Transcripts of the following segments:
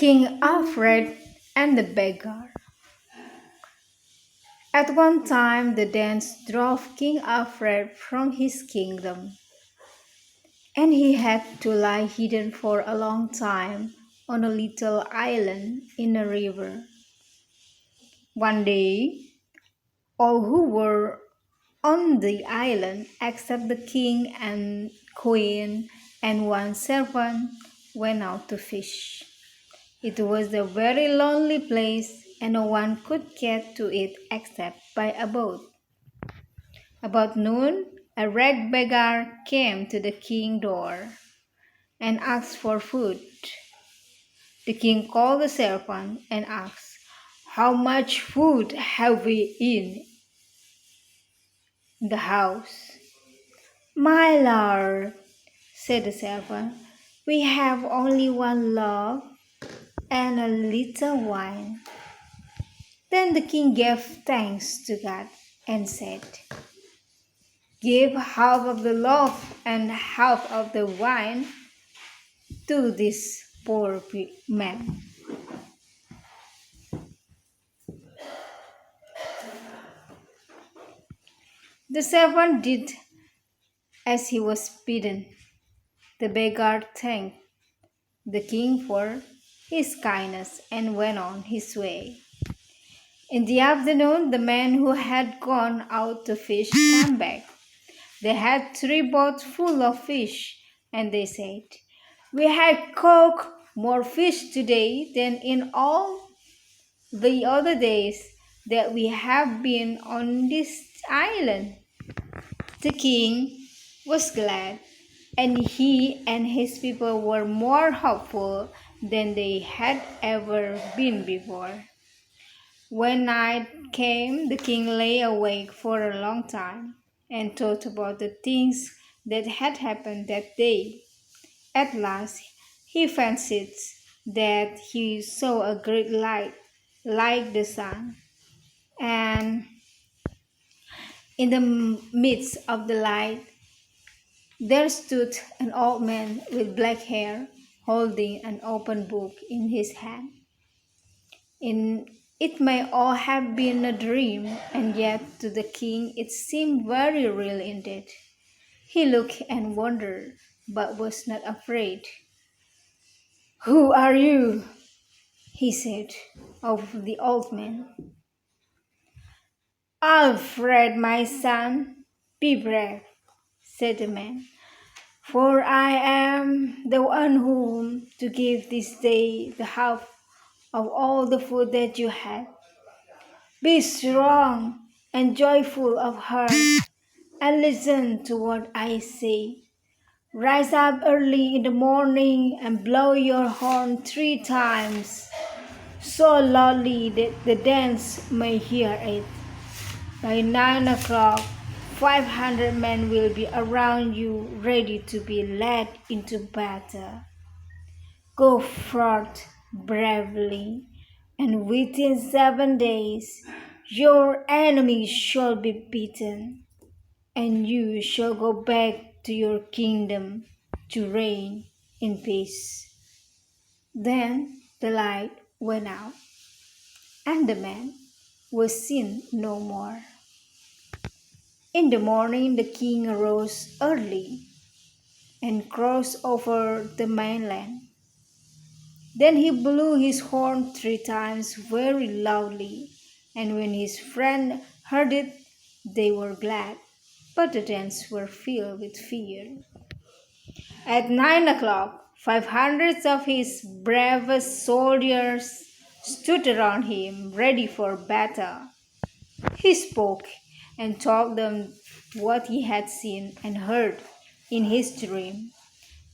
King Alfred and the Beggar. At one time, the dance drove King Alfred from his kingdom, and he had to lie hidden for a long time on a little island in a river. One day, all who were on the island, except the king and queen and one servant, went out to fish. It was a very lonely place, and no one could get to it except by a boat. About noon, a ragged beggar came to the king's door and asked for food. The king called the servant and asked, "How much food have we in the house?" "My lord," said the servant, "we have only one loaf and a little wine." Then the king gave thanks to God and said, "Give half of the loaf and half of the wine to this poor man." The servant did as he was bidden. The beggar thanked the king for his kindness and went on his way. In the afternoon, the man who had gone out to fish came back. They had 3 boats full of fish, and they said, "We had caught more fish today than in all the other days that we have been on this island." The king was glad, and he and his people were more hopeful than they had ever been before. When night came, the king lay awake for a long time and thought about the things that had happened that day. At last, he fancied that he saw a great light like the sun, and in the midst of the light there stood an old man with black hair, holding an open book in his hand. In It may all have been a dream, and yet to the king it seemed very real indeed. He looked and wondered, but was not afraid. "Who are you?" he said of the old man. "Alfred, my son, be brave," said the man, "for I am the one whom to give this day the half of all the food that you had. Be strong and joyful of heart, and listen to what I say. Rise up early in the morning and blow your horn 3 times, so loudly that the dance may hear it. By 9 o'clock, 500 men will be around you, ready to be led into battle. Go forth bravely, and within 7 days your enemies shall be beaten, and you shall go back to your kingdom to reign in peace." Then the light went out, and the man was seen no more. In the morning the king arose early and crossed over the mainland. Then he blew his horn 3 times very loudly, and when his friends heard it, they were glad, but the dens were filled with fear. At 9 o'clock, 500 of his bravest soldiers stood around him, ready for battle. He spoke and told them what he had seen and heard in his dream.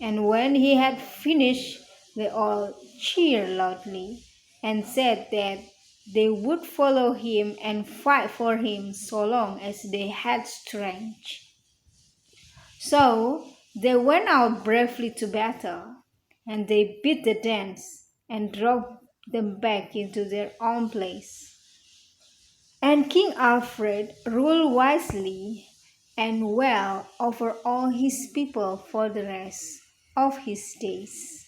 And when he had finished, they all cheered loudly and said that they would follow him and fight for him so long as they had strength. So they went out bravely to battle, and they beat the Danes and drove them back into their own place. And King Alfred ruled wisely and well over all his people for the rest of his days.